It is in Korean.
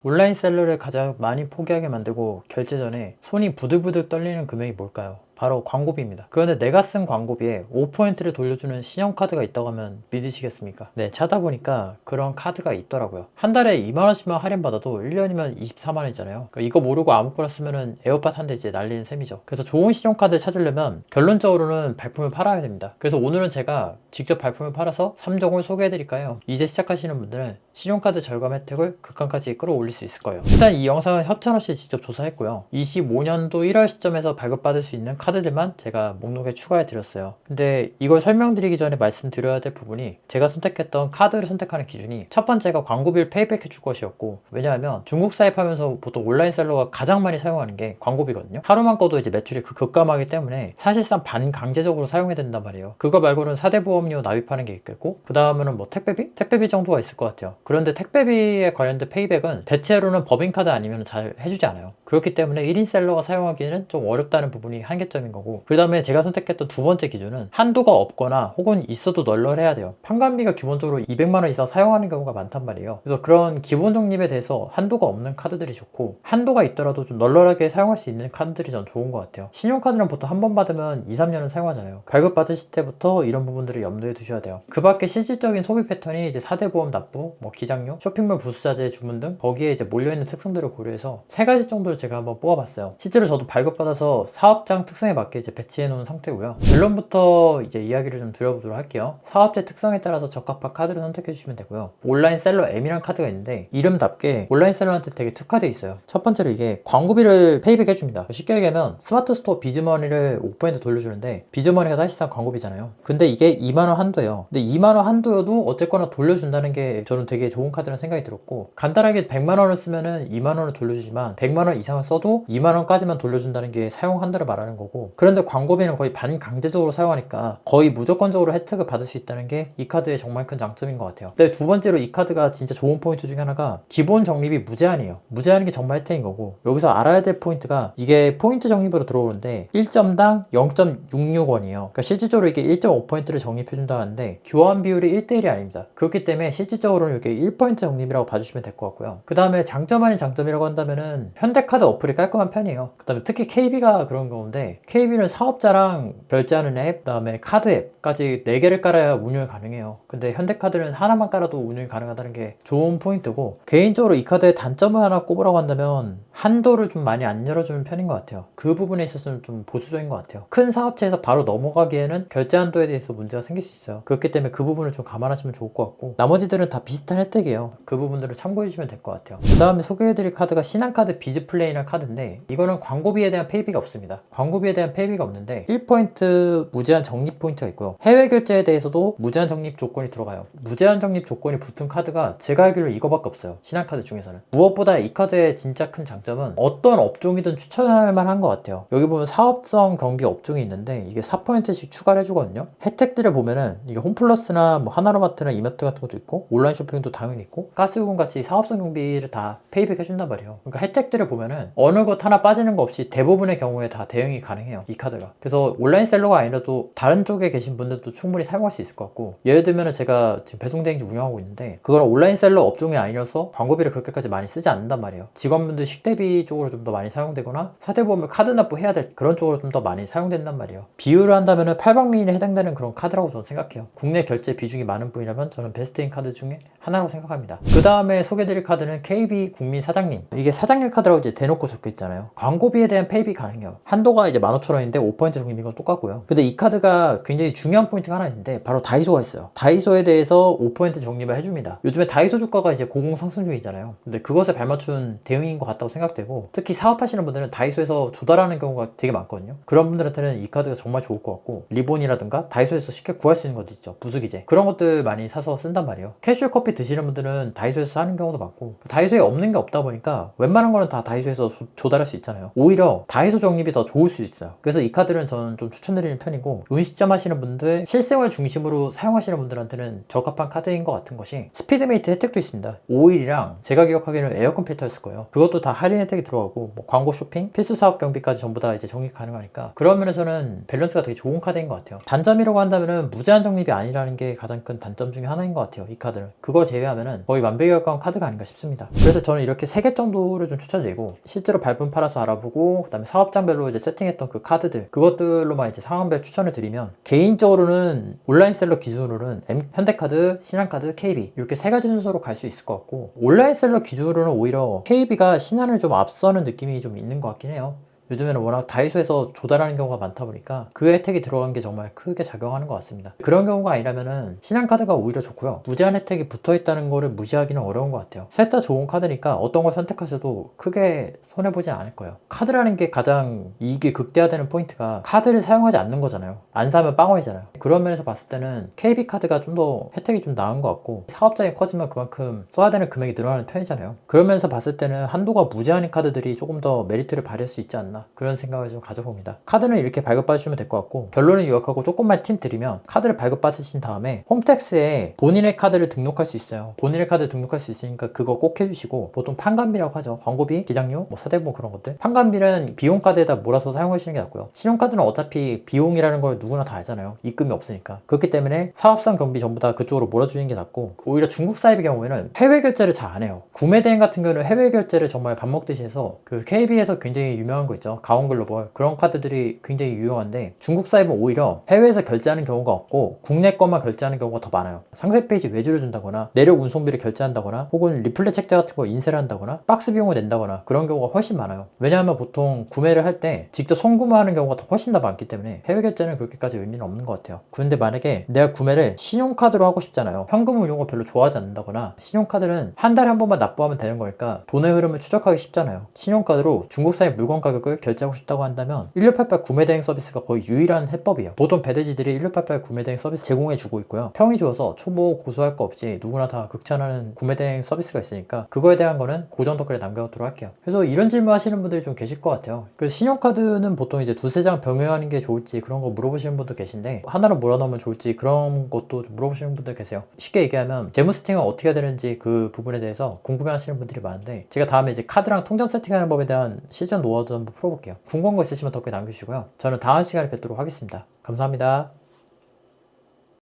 온라인셀러를 가장 많이 포기하게 만들고 결제 전에 손이 부들부들 떨리는 금액이 뭘까요? 바로 광고비입니다. 그런데 내가 쓴 광고비에 5%를 돌려주는 신용카드가 있다고 하면 믿으시겠습니까? 네, 찾아보니까 그런 카드가 있더라고요. 한 달에 2만원씩만 할인받아도 1년이면 24만원이잖아요. 그러니까 이거 모르고 아무거나 쓰면은 에어팟 한 대 이제 날리는 셈이죠. 그래서 좋은 신용카드 찾으려면 결론적으로는 발품을 팔아야 됩니다. 그래서 오늘은 제가 직접 발품을 팔아서 3종을 소개해드릴까요? 이제 시작하시는 분들은 신용카드 절감 혜택을 극한까지 끌어올릴 수 있을 거예요. 일단 이 영상은 협찬 없이 직접 조사했고요. 25년도 1월 시점에서 발급받을 수 있는 카드들만 제가 목록에 추가해 드렸어요. 근데 이걸 설명드리기 전에 말씀드려야 될 부분이, 제가 선택했던 카드를 선택하는 기준이 첫 번째가 광고비를 페이백 해줄 것이었고, 왜냐하면 중국 사입하면서 보통 온라인셀러가 가장 많이 사용하는 게 광고비거든요. 하루만 꺼도 이제 매출이 급감하기 때문에 사실상 반강제적으로 사용해야 된단 말이에요. 그거 말고는 4대 보험료 납입하는 게 있겠고, 그 다음에는 뭐 택배비? 택배비 정도가 있을 것 같아요. 그런데 택배비에 관련된 페이백은 대체로는 법인카드 아니면 잘 해주지 않아요. 그렇기 때문에 1인 셀러가 사용하기에는 좀 어렵다는 부분이 한계점인 거고, 그 다음에 제가 선택했던 두 번째 기준은 한도가 없거나 혹은 있어도 널널해야 돼요. 판관비가 기본적으로 200만원 이상 사용하는 경우가 많단 말이에요. 그래서 그런 기본 적립에 대해서 한도가 없는 카드들이 좋고, 한도가 있더라도 좀 널널하게 사용할 수 있는 카드들이 전 좋은 것 같아요. 신용카드는 보통 한 번 받으면 2, 3년은 사용하잖아요. 발급 받으실 때부터 이런 부분들을 염두에 두셔야 돼요. 그 밖에 실질적인 소비 패턴이 이제 4대 보험 납부, 뭐 기장료, 쇼핑몰 부수자재 주문 등 거기에 이제 몰려있는 특성들을 고려해서 세 가지 정도를 제가 한번 뽑아봤어요. 실제로 저도 발급받아서 사업장 특성에 맞게 이제 배치해 놓은 상태고요. 결론부터 이제 이야기를 좀 드려보도록 할게요. 사업체 특성에 따라서 적합한 카드를 선택해 주시면 되고요. 온라인셀러 M이라는 카드가 있는데, 이름답게 온라인셀러한테 되게 특화되어 있어요. 첫 번째로 이게 광고비를 페이백 해줍니다. 쉽게 얘기하면 스마트 스토어 비즈머니를 5% 돌려주는데, 비즈머니가 사실상 광고비잖아요. 근데 이게 2만원 한도예요. 근데 2만원 한도여도 어쨌거나 돌려준다는 게 저는 되게 좋은 카드라는 생각이 들었고, 간단하게 100만원을 쓰면은 2만원을 돌려주지만 100만원 이상을 써도 2만원까지만 돌려준다는 게 사용 한도를 말하는 거고, 그런데 광고비는 거의 반강제적으로 사용하니까 거의 무조건적으로 혜택을 받을 수 있다는 게 이 카드의 정말 큰 장점인 것 같아요. 근데 두 번째로 이 카드가 진짜 좋은 포인트 중에 하나가 기본 적립이 무제한이에요. 무제한인 게 정말 혜택인 거고, 여기서 알아야 될 포인트가 이게 포인트 적립으로 들어오는데 1점당 0.66원이에요. 그러니까 실질적으로 이게 1.5%를 적립해준다 하는데 교환 비율이 1대1이 아닙니다. 그렇기 때문에 실질적으로는 이렇게 1% 적립이라고 봐주시면 될 것 같고요. 그 다음에 장점 아닌 장점이라고 한다면은 현대카드 어플이 깔끔한 편이에요. 그 다음에 특히 KB가 그런 건데, KB는 사업자랑 결제하는 앱, 그 다음에 카드 앱까지 4개를 깔아야 운영이 가능해요. 근데 현대카드는 하나만 깔아도 운영이 가능하다는 게 좋은 포인트고, 개인적으로 이 카드의 단점을 하나 꼽으라고 한다면 한도를 좀 많이 안 열어주는 편인 것 같아요. 그 부분에 있어서는 좀 보수적인 것 같아요. 큰 사업체에서 바로 넘어가기에는 결제 한도에 대해서 문제가 생길 수 있어요. 그렇기 때문에 그 부분을 좀 감안하시면 좋을 것 같고, 나머지들은 다 비슷한 혜택이에요. 그 부분들을 참고해 주시면 될 것 같아요. 그 다음에 소개해드릴 카드가 신한카드 비즈플레이라는 카드인데, 이거는 광고비에 대한 페이비가 없습니다. 광고비에 대한 페이비가 없는데 1% 무제한 적립 포인트가 있고요. 해외 결제에 대해서도 무제한 적립 조건이 들어가요. 무제한 적립 조건이 붙은 카드가 제가 알기로 이거밖에 없어요. 신한카드 중에서는. 무엇보다 이 카드의 진짜 큰 장점은 어떤 업종이든 추천할 만한 것 같아요. 여기 보면 사업성 경비 업종이 있는데 이게 4%씩 추가를 해주거든요. 혜택들을 보면은 이게 홈플러스나 뭐 하나로마트나 이마트 같은 것도 있고, 온라인 쇼핑도 당연히 있고, 가스요금 같이 사업성 경비를 다 페이백 해준단 말이에요. 그러니까 혜택들을 보면은 어느 것 하나 빠지는 거 없이 대부분의 경우에 다 대응이 가능해요, 이 카드가. 그래서 온라인셀러가 아니라도 다른 쪽에 계신 분들도 충분히 사용할 수 있을 것 같고, 예를 들면은 제가 지금 배송대행지 운영하고 있는데, 그거는 온라인셀러 업종이 아니라서 광고비를 그렇게까지 많이 쓰지 않는단 말이에요. 직원분들 식대비 쪽으로 좀 더 많이 사용되거나 사대보험을 카드 납부해야 될 그런 쪽으로 좀 더 많이 사용된단 말이에요. 비율을 한다면은 800미인에 해당되는 그런 카드라고 저는 생각해요. 국내 결제 비중이 많은 분이라면 저는 베스트인 카드 중에 하나라고 생각합니다. 그 다음에 소개드릴 카드는 KB 국민 사장님. 이게 사장님 카드라고 이제 대놓고 적혀 있잖아요. 광고비에 대한 페이비 가능해요. 한도가 이제 15,000원인데 5% 적립인 건 똑같고요. 근데 이 카드가 굉장히 중요한 포인트가 하나 있는데, 바로 다이소가 있어요. 다이소에 대해서 5% 적립을 해줍니다. 요즘에 다이소 주가가 이제 고공상승 중이잖아요. 근데 그것에 발맞춘 대응인 것 같다고 생각되고, 특히 사업하시는 분들은 다이소에서 조달하는 경우가 되게 많거든요. 그런 분들한테는 이 카드가 정말 좋을 것 같고, 리본이라든가 다이소에서 쉽게 구할 수 있는 것도 있죠. 부수기재. 그런 것들 많이 사서 쓴단 말이에요. 캐슈얼 커피 드시는 분들은 다이소에서 사는 경우도 많고, 다이소에 없는 게 없다 보니까 웬만한 거는 다 다이소에서 조달할 수 있잖아요. 오히려 다이소 적립이 더 좋을 수 있어요. 그래서 이 카드는 저는 좀 추천드리는 편이고, 운시점 하시는 분들, 실생활 중심으로 사용하시는 분들한테는 적합한 카드인 것 같은 것이, 스피드메이트 혜택도 있습니다. 오일이랑 제가 기억하기에는 에어컨 필터였을 거예요. 그것도 다 할인 혜택이 들어가고, 뭐 광고 쇼핑, 필수 사업 경비까지 전부 다 이제 적립 가능하니까, 그런 면에서는 밸런스가 되게 좋은 카드인 것 같아요. 단점이라고 한다면은 무제한 적립이 아니라는 게 가장 큰 단점 중에 하나인 것 같아요, 이 카드는. 그거 제외 제외하면은 거의 완벽에 가까운 카드가 아닌가 싶습니다. 그래서 저는 이렇게 3개 정도를 좀 추천드리고, 실제로 발품 팔아서 알아보고 그다음에 사업장별로 이제 세팅했던 그 카드들, 그것들로만 이제 상황별 추천을 드리면, 개인적으로는 온라인셀러 기준으로는 현대카드, 신한카드, KB 이렇게 3가지 순서로 갈 수 있을 것 같고, 온라인셀러 기준으로는 오히려 KB가 신한을 좀 앞서는 느낌이 좀 있는 것 같긴 해요. 요즘에는 워낙 다이소에서 조달하는 경우가 많다 보니까 그 혜택이 들어간 게 정말 크게 작용하는 것 같습니다. 그런 경우가 아니라면은 신한카드가 오히려 좋고요. 무제한 혜택이 붙어있다는 거를 무시하기는 어려운 것 같아요. 셋 다 좋은 카드니까 어떤 걸 선택하셔도 크게 손해보진 않을 거예요. 카드라는 게 가장 이익이 극대화되는 포인트가 카드를 사용하지 않는 거잖아요. 안 사면 빵원이잖아요. 그런 면에서 봤을 때는 KB카드가 좀 더 혜택이 좀 나은 것 같고, 사업장이 커지면 그만큼 써야 되는 금액이 늘어나는 편이잖아요. 그런 면에서 봤을 때는 한도가 무제한인 카드들이 조금 더 메리트를 발휘할 수 있지 않나, 그런 생각을 좀 가져봅니다. 카드는 이렇게 발급받으시면 될 것 같고, 결론을 요약하고 조금만 팁 드리면, 카드를 발급받으신 다음에 홈택스에 본인의 카드를 등록할 수 있어요. 본인의 카드 등록할 수 있으니까 그거 꼭 해주시고, 보통 판관비라고 하죠. 광고비, 기장료, 뭐 사대보험 그런 것들. 판관비는 비용카드에다 몰아서 사용하시는 게 낫고요. 신용카드는 어차피 비용이라는 걸 누구나 다 알잖아요. 입금이 없으니까. 그렇기 때문에 사업상 경비 전부 다 그쪽으로 몰아주는 게 낫고, 오히려 중국 사입의 경우에는 해외 결제를 잘 안 해요. 구매 대행 같은 경우는 해외 결제를 정말 밥 먹듯이 해서, 그 KB에서 굉장히 유명한 거 있죠. 가온글로벌, 그런 카드들이 굉장히 유용한데, 중국 사입은 오히려 해외에서 결제하는 경우가 없고 국내 것만 결제하는 경우가 더 많아요. 상세 페이지 외주를 준다거나 내력 운송비를 결제한다거나 혹은 리플렛 책자 같은 거 인쇄를 한다거나 박스 비용을 낸다거나, 그런 경우가 훨씬 많아요. 왜냐하면 보통 구매를 할 때 직접 송구무하는 경우가 더 훨씬 더 많기 때문에 해외 결제는 그렇게까지 의미는 없는 것 같아요. 그런데 만약에 내가 구매를 신용카드로 하고 싶잖아요. 현금을 이용을 별로 좋아하지 않는다거나, 신용카드는 한 달에 한 번만 납부하면 되는 거니까 돈의 흐름을 추적하기 쉽잖아요. 신용카드로 중국 사입 물건 가격을 결제하고 싶다고 한다면 1688 구매대행 서비스가 거의 유일한 해법이에요. 보통 배대지들이 1688 구매대행 서비스 제공해주고 있고요. 평이 좋아서 초보 고수할 거 없이 누구나 다 극찬하는 구매대행 서비스가 있으니까, 그거에 대한 거는 고정 댓글에 남겨놓도록 할게요. 그래서 이런 질문 하시는 분들이 좀 계실 것 같아요. 그래서 신용카드는 보통 이제 두세 장 병행하는 게 좋을지 그런 거 물어보시는 분도 계신데, 하나로 몰아넣으면 좋을지 그런 것도 좀 물어보시는 분들 계세요. 쉽게 얘기하면 재무 세팅은 어떻게 해야 되는지 그 부분에 대해서 궁금해 하시는 분들이 많은데, 제가 다음에 이제 카드랑 통장 세팅하는 법에 대한 실전 노하우도 한번 풀어볼게요. 궁금한 거 있으시면 댓글 남겨주시고요. 저는 다음 시간에 뵙도록 하겠습니다. 감사합니다.